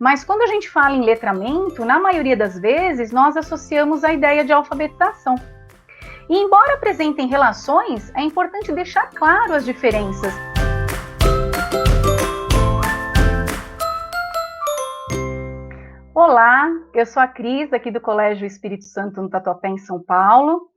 Mas quando a gente fala em letramento, na maioria das vezes, nós associamos a ideia de alfabetização. E embora apresentem relações, é importante deixar claro as diferenças. Olá, eu sou a Cris, aqui do Colégio Espírito Santo no Tatuapé, em São Paulo,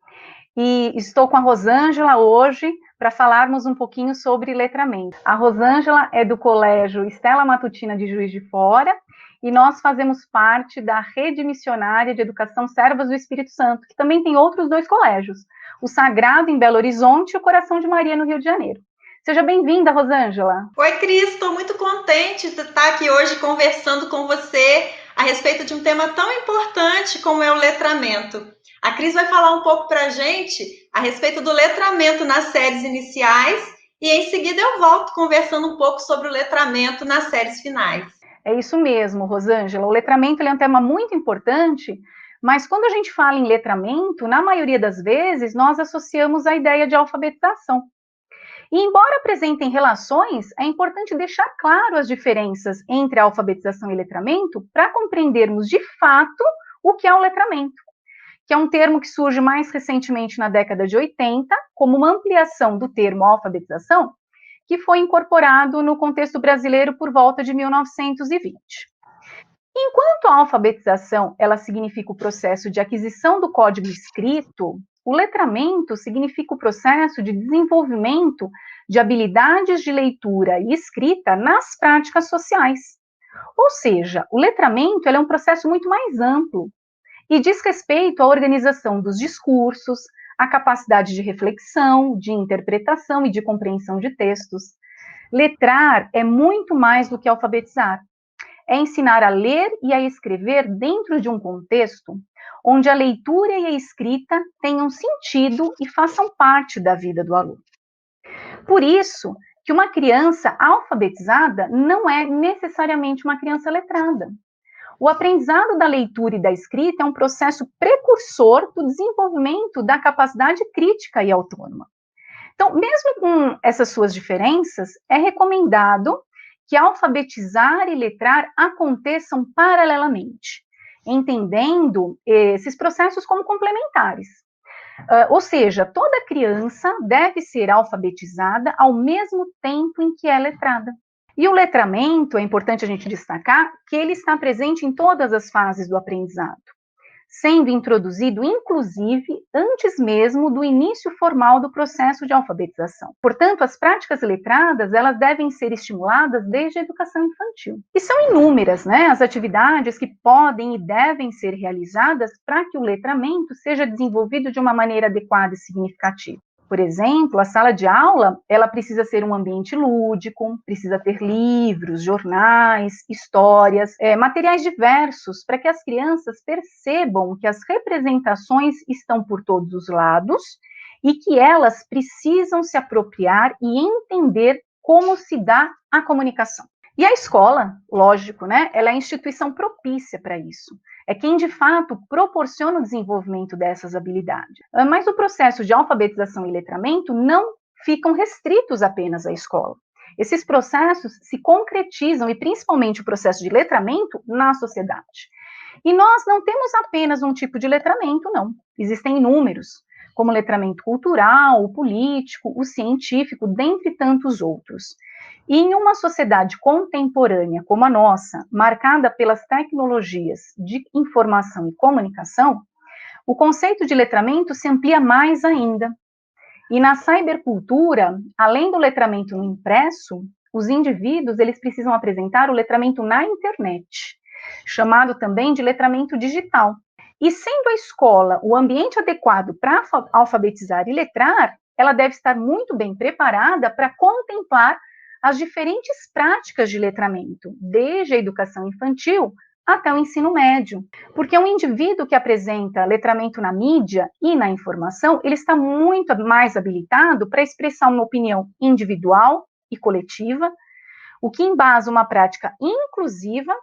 e estou com a Rosângela hoje para falarmos um pouquinho sobre letramento. A Rosângela é do Colégio Estela Matutina de Juiz de Fora, e nós fazemos parte da Rede Missionária de Educação Servas do Espírito Santo, que também tem outros 2 colégios, o Sagrado em Belo Horizonte e o Coração de Maria no Rio de Janeiro. Seja bem-vinda, Rosângela. Oi, Cris, estou muito contente de estar aqui hoje conversando com você a respeito de um tema tão importante como é o letramento. A Cris vai falar um pouco para a gente a respeito do letramento nas séries iniciais e em seguida eu volto conversando um pouco sobre o letramento nas séries finais. É isso mesmo, Rosângela. O letramento é um tema muito importante, mas quando a gente fala em letramento, na maioria das vezes, nós associamos a ideia de alfabetização. E embora apresentem relações, é importante deixar claro as diferenças entre a alfabetização e letramento para compreendermos de fato o que é o letramento, que é um termo que surge mais recentemente na década de 80, como uma ampliação do termo alfabetização, que foi incorporado no contexto brasileiro por volta de 1920. Enquanto a alfabetização ela significa o processo de aquisição do código escrito, o letramento significa o processo de desenvolvimento de habilidades de leitura e escrita nas práticas sociais. Ou seja, o letramento é um processo muito mais amplo e diz respeito à organização dos discursos, à capacidade de reflexão, de interpretação e de compreensão de textos. Letrar é muito mais do que alfabetizar. É ensinar a ler e a escrever dentro de um contexto onde a leitura e a escrita tenham sentido e façam parte da vida do aluno. Por isso que uma criança alfabetizada não é necessariamente uma criança letrada. O aprendizado da leitura e da escrita é um processo precursor do desenvolvimento da capacidade crítica e autônoma. Então, mesmo com essas suas diferenças, é recomendado que alfabetizar e letrar aconteçam paralelamente, entendendo esses processos como complementares. Ou seja, toda criança deve ser alfabetizada ao mesmo tempo em que é letrada. E o letramento, é importante a gente destacar que ele está presente em todas as fases do aprendizado, sendo introduzido, inclusive, antes mesmo do início formal do processo de alfabetização. Portanto, as práticas letradas, elas devem ser estimuladas desde a educação infantil. E são inúmeras, as atividades que podem e devem ser realizadas para que o letramento seja desenvolvido de uma maneira adequada e significativa. Por exemplo, a sala de aula, ela precisa ser um ambiente lúdico, precisa ter livros, jornais, histórias, materiais diversos, para que as crianças percebam que as representações estão por todos os lados e que elas precisam se apropriar e entender como se dá a comunicação. E a escola, lógico, ela é a instituição propícia para isso. É quem, de fato, proporciona o desenvolvimento dessas habilidades. Mas o processo de alfabetização e letramento não ficam restritos apenas à escola. Esses processos se concretizam, e principalmente o processo de letramento, na sociedade. E nós não temos apenas um tipo de letramento, não. Existem inúmeros, como o letramento cultural, o político, o científico, dentre tantos outros. E em uma sociedade contemporânea como a nossa, marcada pelas tecnologias de informação e comunicação, o conceito de letramento se amplia mais ainda. E na cybercultura, além do letramento no impresso, os indivíduos eles precisam apresentar o letramento na internet, chamado também de letramento digital. E sendo a escola o ambiente adequado para alfabetizar e letrar, ela deve estar muito bem preparada para contemplar as diferentes práticas de letramento, desde a educação infantil até o ensino médio. Porque um indivíduo que apresenta letramento na mídia e na informação, ele está muito mais habilitado para expressar uma opinião individual e coletiva, o que embasa uma prática inclusiva,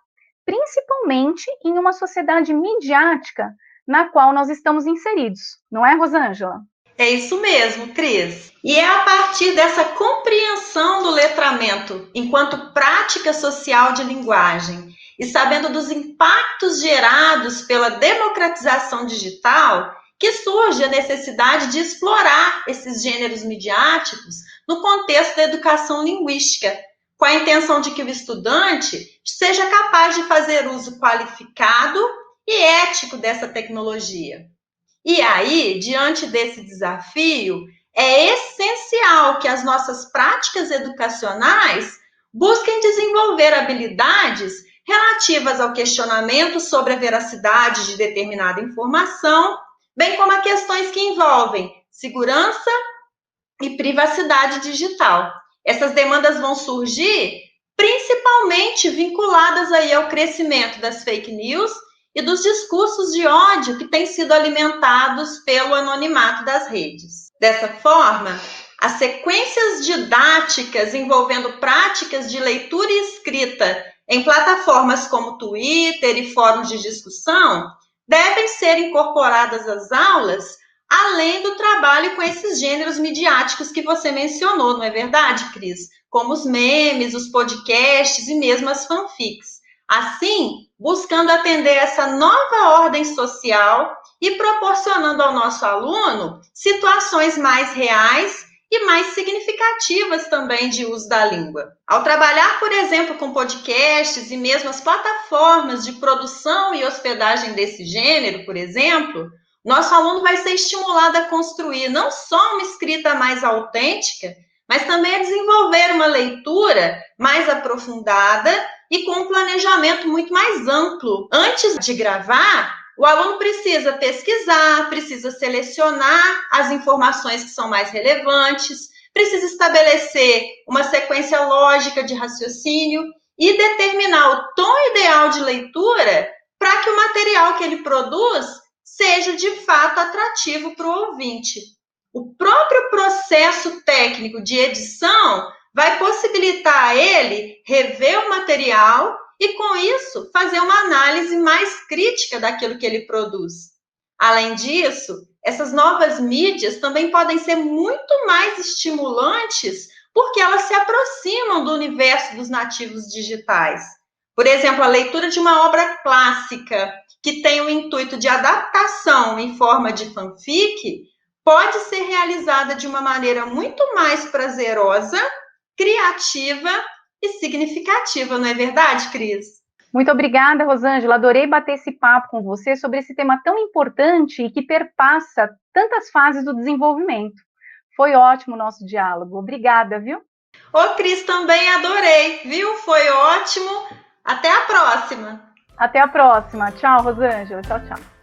principalmente em uma sociedade midiática na qual nós estamos inseridos. Não é, Rosângela? É isso mesmo, Cris. E é a partir dessa compreensão do letramento enquanto prática social de linguagem e sabendo dos impactos gerados pela democratização digital, que surge a necessidade de explorar esses gêneros midiáticos no contexto da educação linguística, com a intenção de que o estudante seja capaz de fazer uso qualificado e ético dessa tecnologia. E aí, diante desse desafio, é essencial que as nossas práticas educacionais busquem desenvolver habilidades relativas ao questionamento sobre a veracidade de determinada informação, bem como a questões que envolvem segurança e privacidade digital. Essas demandas vão surgir principalmente vinculadas aí ao crescimento das fake news e dos discursos de ódio que têm sido alimentados pelo anonimato das redes. Dessa forma, as sequências didáticas envolvendo práticas de leitura e escrita em plataformas como Twitter e fóruns de discussão devem ser incorporadas às aulas, além do trabalho com esses gêneros midiáticos que você mencionou, não é verdade, Cris? Como os memes, os podcasts e mesmo as fanfics. Assim, buscando atender essa nova ordem social e proporcionando ao nosso aluno situações mais reais e mais significativas também de uso da língua. Ao trabalhar, por exemplo, com podcasts e mesmo as plataformas de produção e hospedagem desse gênero, por exemplo, nosso aluno vai ser estimulado a construir não só uma escrita mais autêntica, mas também a desenvolver uma leitura mais aprofundada e com um planejamento muito mais amplo. Antes de gravar, o aluno precisa pesquisar, precisa selecionar as informações que são mais relevantes, precisa estabelecer uma sequência lógica de raciocínio e determinar o tom ideal de leitura para que o material que ele produz seja de fato atrativo para o ouvinte. O próprio processo técnico de edição vai possibilitar a ele rever o material e, com isso, fazer uma análise mais crítica daquilo que ele produz. Além disso, essas novas mídias também podem ser muito mais estimulantes porque elas se aproximam do universo dos nativos digitais. Por exemplo, a leitura de uma obra clássica que tem o intuito de adaptação em forma de fanfic pode ser realizada de uma maneira muito mais prazerosa, criativa e significativa, não é verdade, Cris? Muito obrigada, Rosângela. Adorei bater esse papo com você sobre esse tema tão importante e que perpassa tantas fases do desenvolvimento. Foi ótimo o nosso diálogo. Obrigada, viu? Ô, Cris, também adorei, viu? Foi ótimo. Até a próxima. Até a próxima. Tchau, Rosângela. Tchau, tchau.